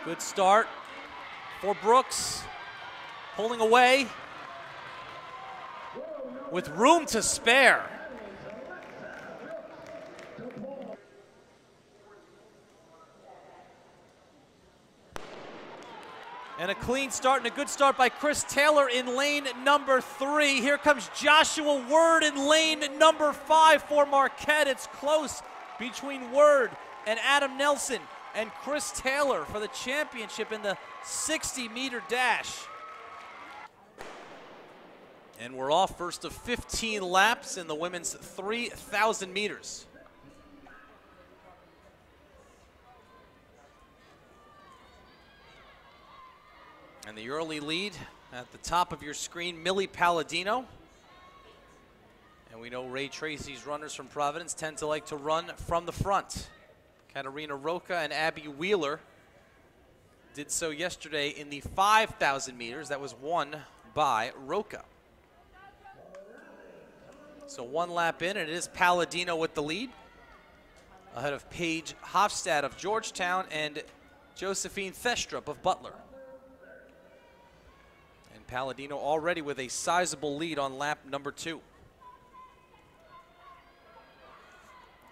Good start for Brooks. Pulling away with room to spare. And a clean start and a good start by Chris Taylor in lane number 3. Here comes Joshua Word in lane number 5 for Marquette. It's close between Word and Adam Nelson and Chris Taylor for the championship in the 60-meter dash. And we're off, first of 15 laps in the women's 3,000 meters. And the early lead at the top of your screen, Millie Palladino. And we know Ray Tracy's runners from Providence tend to like to run from the front. Katarina Roca and Abby Wheeler did so yesterday in the 5,000 meters. That was won by Roca. So 1 lap in, and it is Palladino with the lead, ahead of Paige Hofstad of Georgetown and Josephine Thestrup of Butler. And Palladino already with a sizable lead on lap number 2.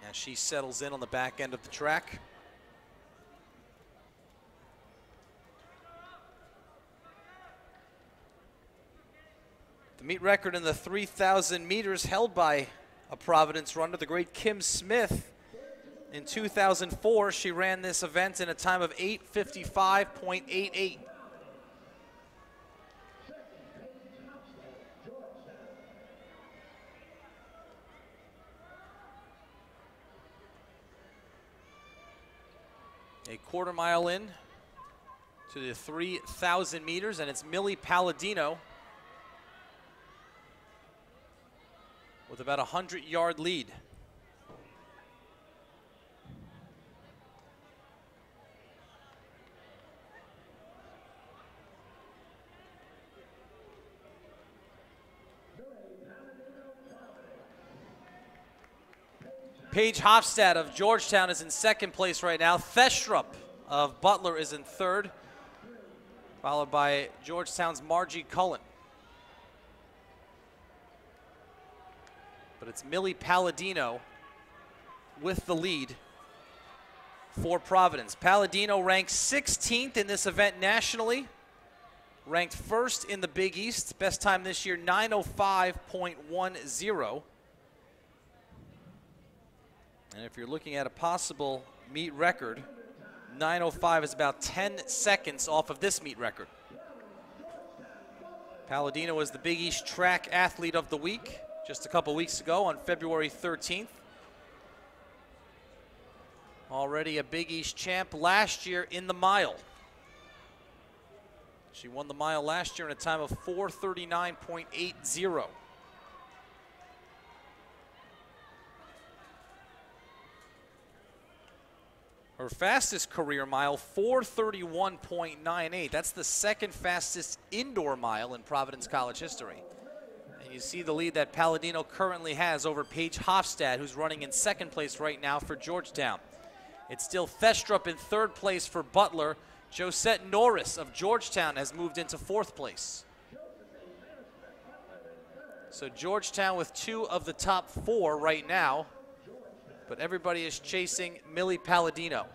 As she settles in on the back end of the track. The meet record in the 3,000 meters held by a Providence runner, the great Kim Smith. In 2004, she ran this event in a time of 8:55.88. A quarter mile in to the 3,000 meters, and it's Millie Palladino with about a 100-yard lead. Paige Hofstad of Georgetown is in second place right now. Thestrup of Butler is in third, followed by Georgetown's Margie Cullen. But it's Millie Palladino with the lead for Providence. Palladino ranks 16th in this event nationally, ranked first in the Big East. Best time this year, 9:05.10. And if you're looking at a possible meet record, 9:05 is about 10 seconds off of this meet record. Palladino was the Big East Track Athlete of the Week just a couple weeks ago on February 13th. Already a Big East champ last year in the mile. She won the mile last year in a time of 4:39.80. Her fastest career mile, 4:31.98. That's the second fastest indoor mile in Providence College history. And you see the lead that Palladino currently has over Paige Hofstad, who's running in second place right now for Georgetown. It's still Thestrup in third place for Butler. Josette Norris of Georgetown has moved into fourth place. So Georgetown with 2 of the top 4 right now, but everybody is chasing Millie Palladino.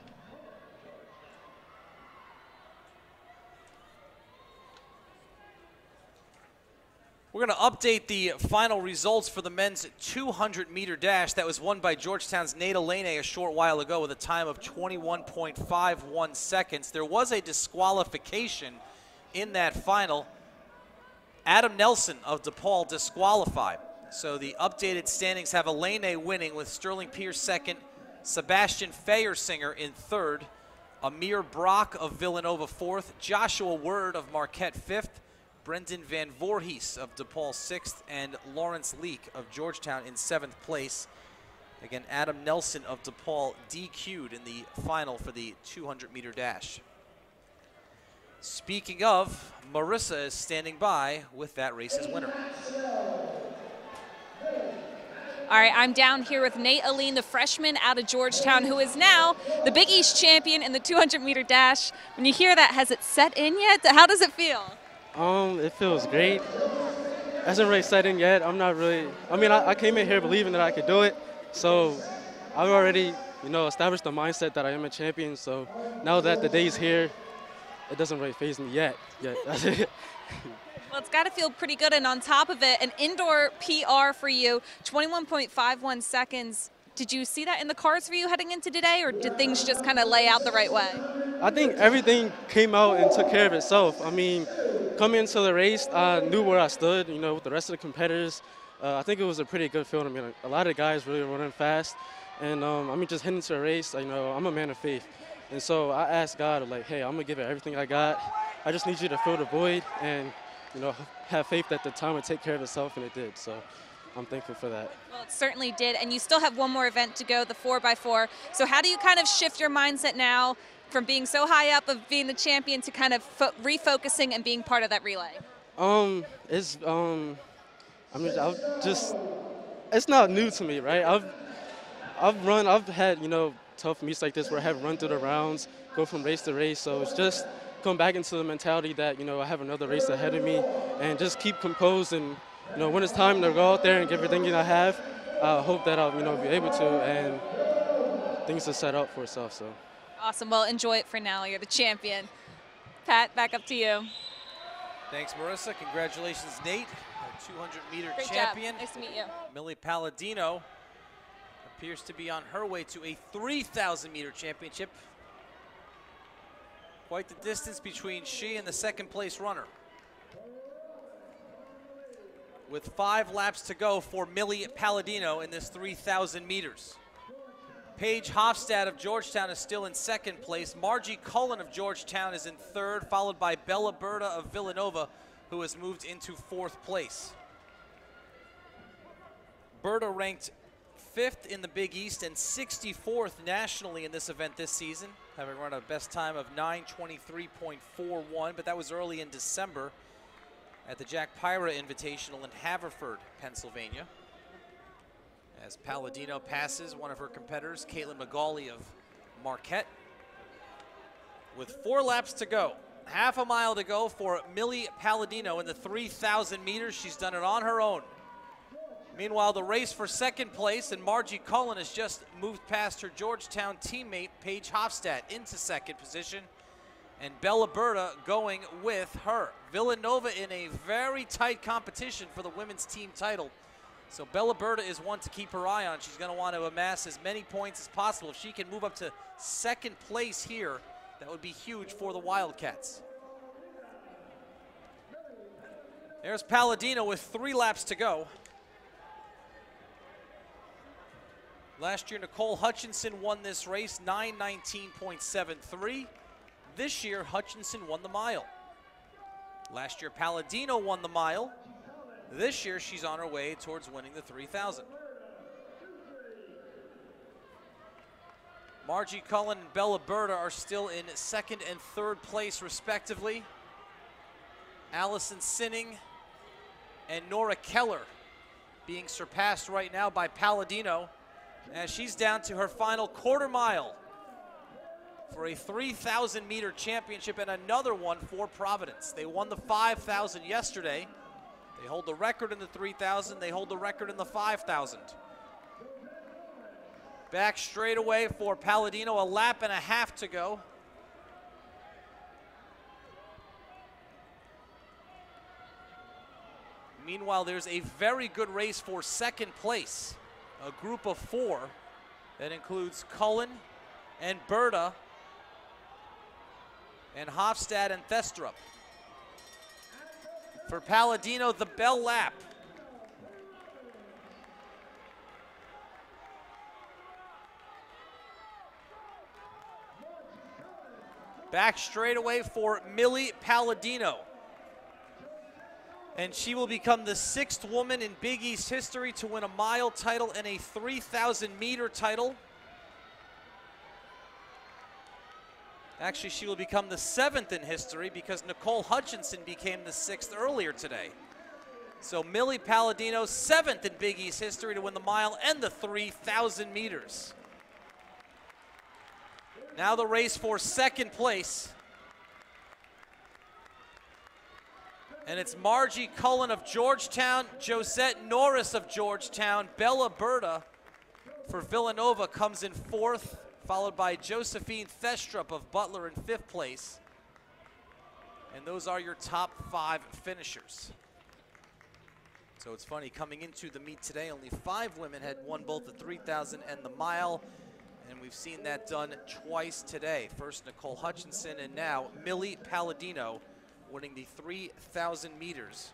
We're going to update the final results for the men's 200-meter dash that was won by Georgetown's Nada Lane a short while ago with a time of 21.51 seconds. There was a disqualification in that final. Adam Nelson of DePaul disqualified. So the updated standings have Elene winning with Sterling Pierce second, Sebastian Feyersinger in third, Amir Brock of Villanova fourth, Joshua Word of Marquette fifth, Brendan Van Voorhees of DePaul sixth, and Lawrence Leak of Georgetown in seventh place. Again, Adam Nelson of DePaul DQ'd in the final for the 200-meter dash. Speaking of, Marissa is standing by with that race's winner. All right, I'm down here with Nate Aline, the freshman out of Georgetown, who is now the Big East champion in the 200-meter dash. When you hear that, has it set in yet? How does it feel? It feels great. It hasn't really set in yet. I'm not really, I came in here believing that I could do it. So I've already, established the mindset that I am a champion. So now that the day's here, it doesn't really faze me yet. Well, it's got to feel pretty good, and on top of it, an indoor PR for you, 21.51 seconds. Did you see that in the cards for you heading into today, or did things just kind of lay out the right way? I think everything came out and took care of itself. I mean, coming into the race, I knew where I stood, with the rest of the competitors. I think it was a pretty good field. I mean, a lot of guys really running fast. And, just heading into a race, I'm a man of faith. And so I asked God, like, hey, I'm going to give it everything I got. I just need you to fill the void and, have faith that the time would take care of itself, and it did. So I'm thankful for that. Well, it certainly did, and you still have one more event to go, the 4x4. So how do you kind of shift your mindset now from being so high up of being the champion to kind of refocusing and being part of that relay? It's not new to me, right? I've had, tough meets like this where I have run through the rounds, go from race to race. So it's just come back into the mentality that, I have another race ahead of me, and just keep composed. And, when it's time to go out there and give everything that I have, I hope that I'll, be able to, and things are set up for itself. So. Awesome. Well, enjoy it for now. You're the champion. Pat, back up to you. Thanks, Marissa. Congratulations, Nate, our 200-meter Great champion. Job. Nice to meet you. Millie Palladino appears to be on her way to a 3,000-meter championship. Quite the distance between she and the second-place runner. With 5 laps to go for Millie Palladino in this 3,000 meters. Paige Hofstad of Georgetown is still in second place. Margie Cullen of Georgetown is in third, followed by Bella Berta of Villanova, who has moved into 4th place. Berta ranked 5th in the Big East and 64th nationally in this event this season, having run a best time of 9:23.41, but that was early in December at the Jack Pyra Invitational in Haverford, Pennsylvania. As Palladino passes one of her competitors, Caitlin McGauley of Marquette. With 4 laps to go, half a mile to go for Millie Palladino in the 3,000 meters. She's done it on her own. Meanwhile, the race for second place, and Margie Cullen has just moved past her Georgetown teammate, Paige Hofstad, into second position, and Bella Berta going with her. Villanova in a very tight competition for the women's team title. So Bella Berta is one to keep her eye on. She's going to want to amass as many points as possible. If she can move up to second place here, that would be huge for the Wildcats. There's Palladino with 3 laps to go. Last year, Nicole Hutchinson won this race, 9:19.73. This year, Hutchinson won the mile. Last year, Palladino won the mile. This year, she's on her way towards winning the 3,000. Margie Cullen and Bella Berta are still in second and third place, respectively. Allison Sinning and Nora Keller being surpassed right now by Palladino, as she's down to her final quarter mile for a 3,000-meter championship and another one for Providence. They won the 5,000 yesterday. They hold the record in the 3,000. They hold the record in the 5,000. Back straight away for Palladino, a lap and a half to go. Meanwhile, there's a very good race for second place. A group of 4 that includes Cullen and Berta and Hofstad and Thestrup. For Palladino, the bell lap. Back straight away for Millie Palladino. And she will become the 6th woman in Big East history to win a mile title and a 3,000-meter title. Actually, she will become the 7th in history because Nicole Hutchinson became the 6th earlier today. So Millie Palladino, 7th in Big East history to win the mile and the 3,000 meters. Now the race for second place. And it's Margie Cullen of Georgetown, Josette Norris of Georgetown, Bella Berta for Villanova comes in 4th, followed by Josephine Thestrup of Butler in 5th place. And those are your top 5 finishers. So it's funny, coming into the meet today, only 5 women had won both the 3,000 and the mile, and we've seen that done twice today. First Nicole Hutchinson, and now Millie Palladino winning the 3,000 meters